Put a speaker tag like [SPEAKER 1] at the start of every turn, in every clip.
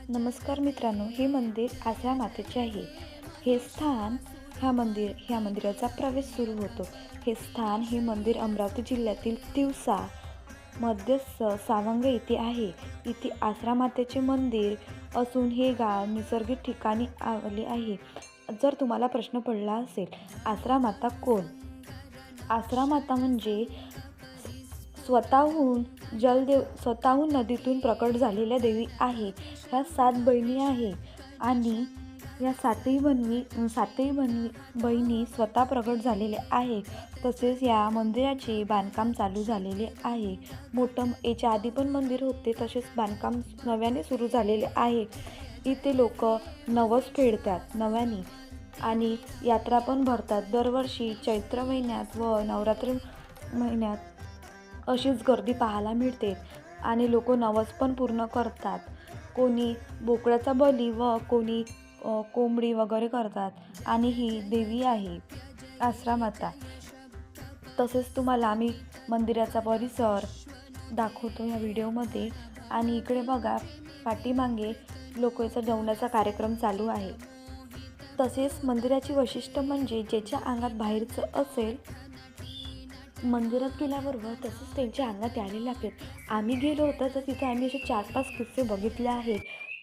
[SPEAKER 1] नमस्कार मित्रांनो, हे मंदिर आसरा मातेचे आहे. हे स्थान ह्या मंदिराचा प्रवेश सुरू होतो. हे मंदिर अमरावती जिल्ह्यातील तिवसा सावंग येथे आहे. इथे आसरा मातेचे मंदिर असून हे गाव निसर्गिक ठिकाणी आले आहे. जर तुम्हाला प्रश्न पडला असेल, आसरा माता कोण? आसरा माता म्हणजे स्वतःहून नदीतून प्रकट झालेल्या देवी आहे. ह्या 7 बहिणी आहे आणि या सातही बहिणी स्वतः प्रकट झालेल्या आहे. तसेच या मंदिराचे बांधकाम चालू झालेले आहे. याच्या आधी पण मंदिर होते, तसेच बांधकाम नव्याने सुरू झालेले आहे. इथे लोक नवस फेडतात नव्याने आणि यात्रा पण भरतात. दरवर्षी चैत्र महिन्यात व नवरात्र महिन्यात अशीच गर्दी पाहायला मिळते आणि लोक नवस पण पूर्ण करतात. कोणी बोकड्याचा बली व कोणी कोंबडी वगैरे करतात आणि ही देवी आहे आसरा माता. तसेच तुम्हाला आम्ही मंदिराचा परिसर दाखवतो या व्हिडिओमध्ये. आणि इकडे बघा, पाठीमागे लोकांचा जेवणाचा कार्यक्रम चालू आहे. तसेच मंदिराची वैशिष्ट्य म्हणजे ज्याच्या अंगात बाहेरचं असेल, मंदिरात गेल्याबरोबर तसंच त्यांच्या अंगात यायला लागते. आम्ही गेलो होतो तर तिथे आम्ही असे 4-5 किस्से बघितले आहे.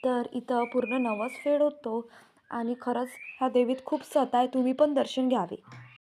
[SPEAKER 1] तर इथं पूर्ण नवस फेड होतो आणि खरंच ह्या देवीत खूप सत आहे. तुम्ही पण दर्शन घ्यावे.